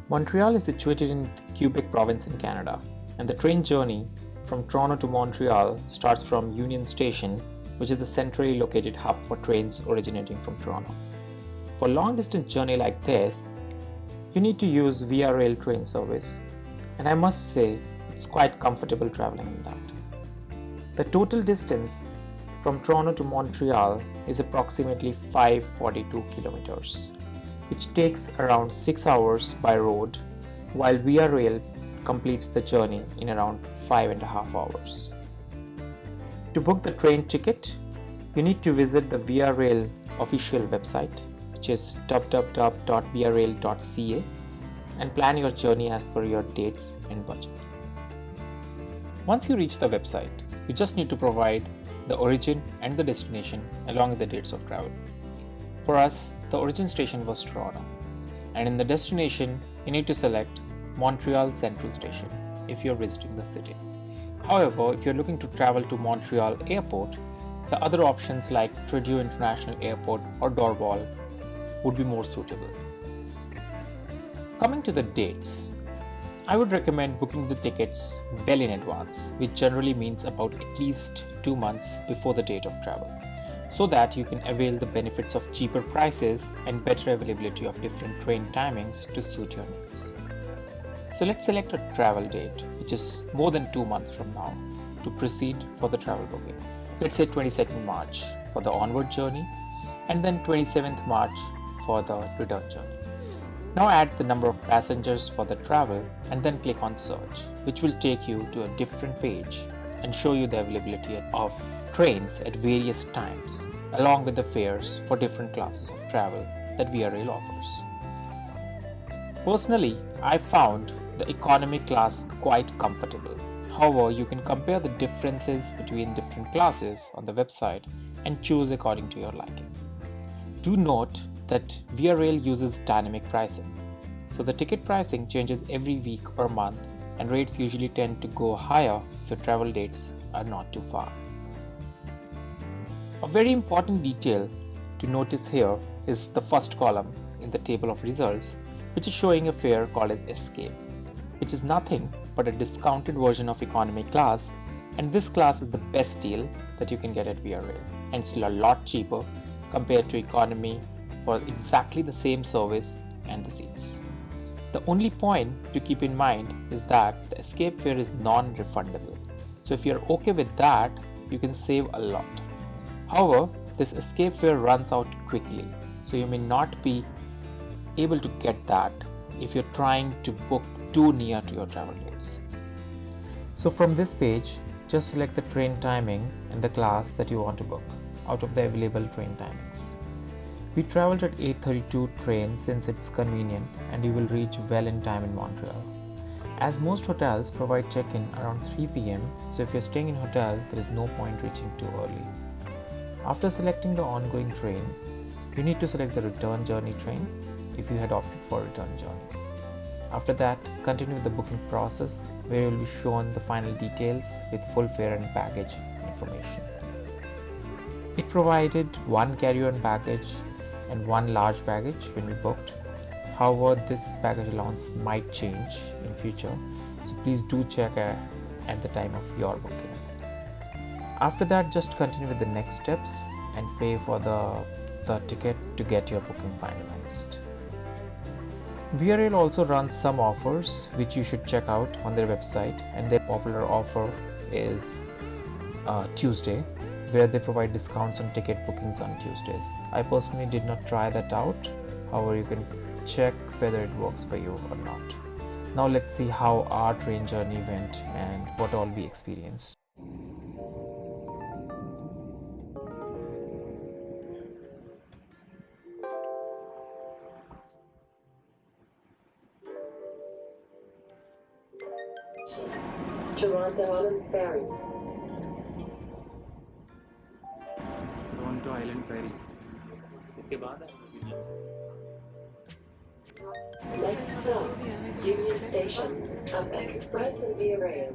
Montreal is situated in Quebec province in Canada, and the train journey from Toronto to Montreal starts from Union Station, which is the centrally located hub for trains originating from Toronto. For long distance journey like this, you need to use Via Rail train service, and I must say it's quite comfortable traveling in that. The total distance from Toronto to Montreal is approximately 542 kilometers, which takes around 6 hours by road, while Via Rail completes the journey in around 5.5 hours. To book the train ticket, you need to visit the Via Rail official website, which is www.viarail.ca, and plan your journey as per your dates and budget. Once you reach the website, you just need to provide the origin and the destination along with the dates of travel. For us, the origin station was Toronto, and in the destination, you need to select Montreal Central Station if you're visiting the city. However, if you're looking to travel to Montreal Airport, the other options like Trudeau International Airport or Dorval would be more suitable. Coming to the dates, I would recommend booking the tickets well in advance, which generally means about at least 2 months before the date of travel, so that you can avail the benefits of cheaper prices and better availability of different train timings to suit your needs. So let's select a travel date, which is more than 2 months from now, to proceed for the travel booking. Let's say 22nd March for the onward journey, and then 27th March for the return journey. Now add the number of passengers for the travel and then click on search, which will take you to a different page and show you the availability of trains at various times, along with the fares for different classes of travel that Via Rail offers. Personally, I found the economy class quite comfortable. However, you can compare the differences between different classes on the website and choose according to your liking. Do note that Via Rail uses dynamic pricing, so the ticket pricing changes every week or month, and rates usually tend to go higher if your travel dates are not too far. A very important detail to notice here is the first column in the table of results, which is showing a fare called as Escape, which is nothing but a discounted version of economy class, and this class is the best deal that you can get at Via Rail, and still a lot cheaper compared to economy for exactly the same service and the seats. The only point to keep in mind is that the escape fare is non-refundable. So if you're okay with that, you can save a lot. However, this escape fare runs out quickly, so you may not be able to get that if you're trying to book too near to your travel dates. So from this page, just select the train timing and the class that you want to book out of the available train timings. We traveled at 8:32 train since it's convenient and you will reach well in time in Montreal. As most hotels provide check-in around 3 p.m, so if you're staying in a hotel, there is no point reaching too early. After selecting the ongoing train, you need to select the return journey train if you had opted for return journey. After that, continue with the booking process where you will be shown the final details with full fare and baggage information. It provided one carry-on baggage and one large baggage when we booked. However, this baggage allowance might change in future, so please do check at the time of your booking. After that, just continue with the next steps and pay for the ticket to get your booking finalized. Via Rail also runs some offers which you should check out on their website, and their popular offer is Tuesday, where they provide discounts on ticket bookings on Tuesdays. I personally did not try that out, however you can check whether it works for you or not. Now let's see how our train journey went and what all we experienced. Toronto Island Ferry. Toronto Island ferry इसके बाद है Next stop, Union Station of Express and Via Rail.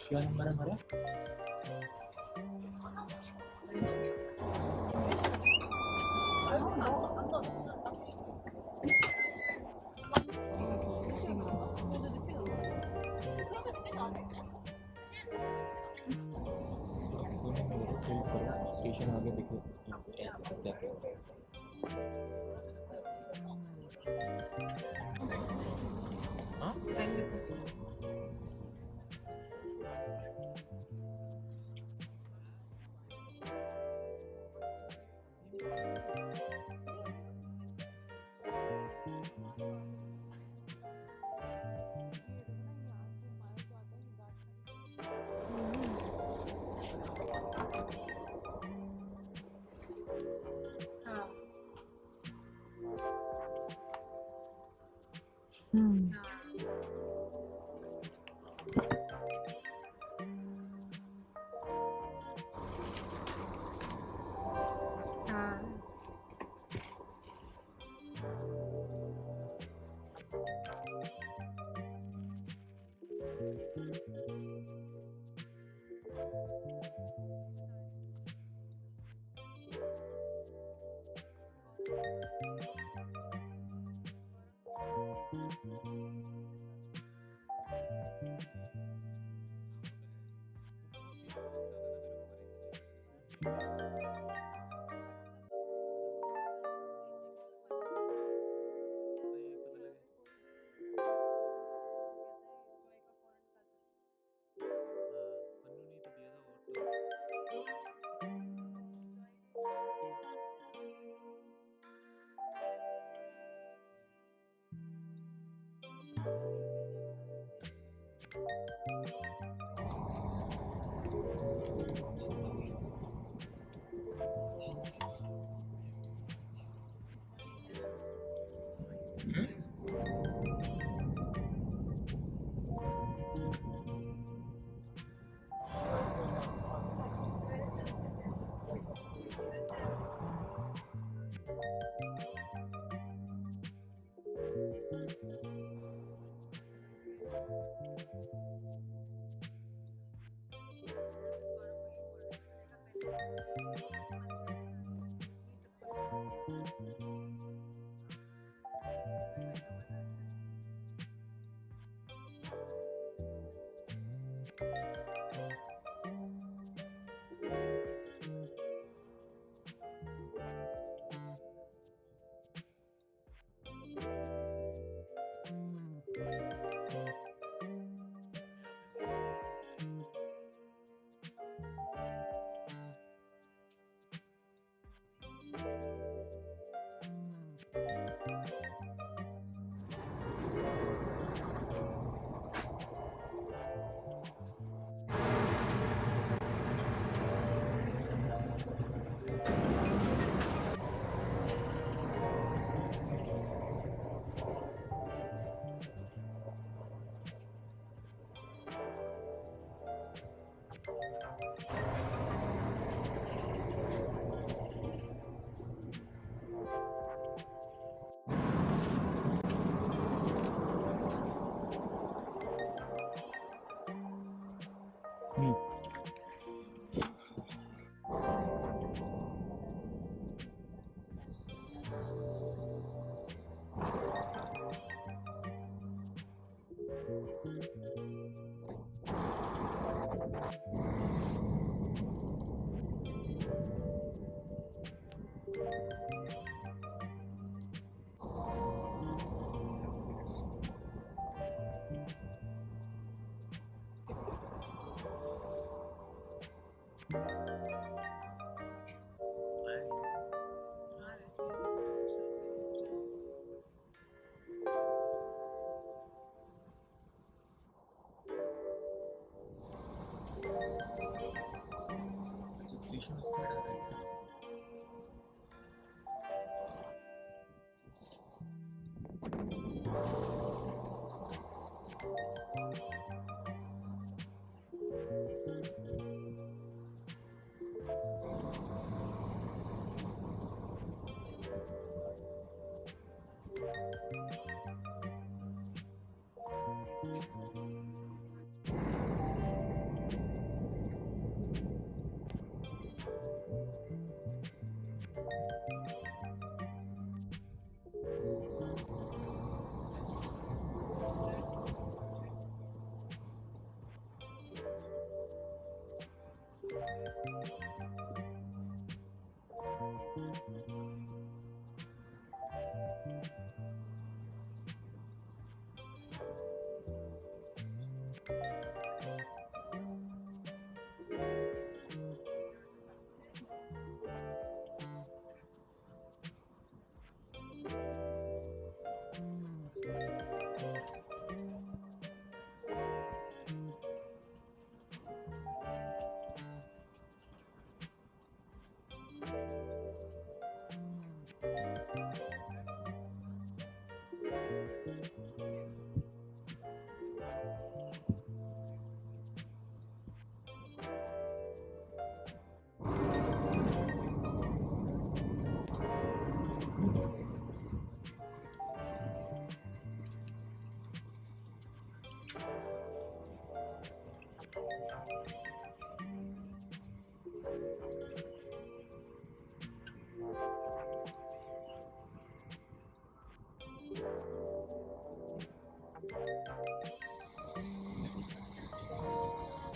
क्या number है हमारा? Station आगे देखो exact station उस side आ रहे थे।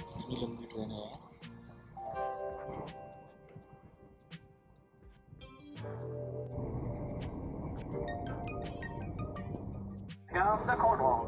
कितनी लंबी ट्रेन है यार। Down the Cornwall.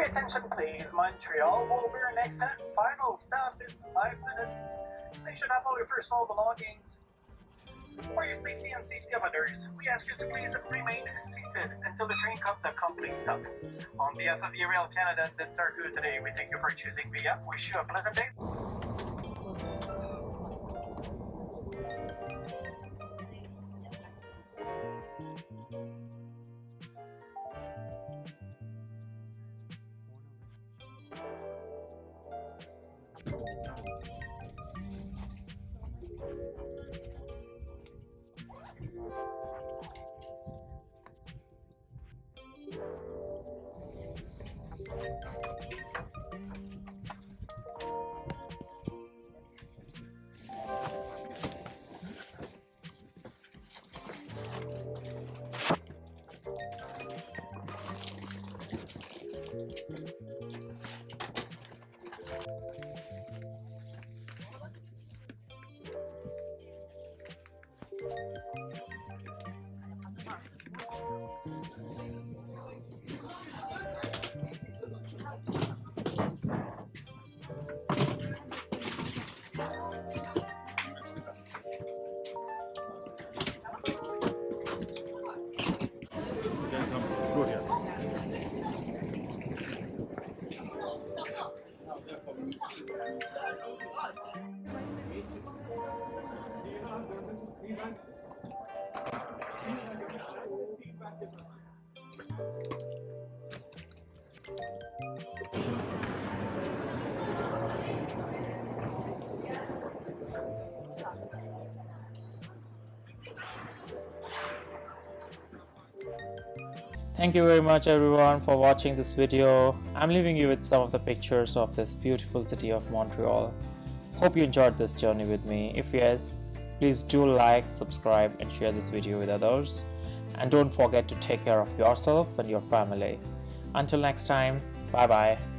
Pay attention please, Montreal will be our next and final stop in 5 minutes. They should have all your personal belongings. For your safety and safety of others, we ask you to please remain seated until the train comes to a complete stop. On behalf of the Rail Canada and the Star Crew today, we thank you for choosing VF. Wish you a pleasant day. Thank you very much everyone for watching this video. I'm leaving you with some of the pictures of this beautiful city of Montreal. Hope you enjoyed this journey with me. If yes, please do like, subscribe and share this video with others. And don't forget to take care of yourself and your family. Until next time, bye bye.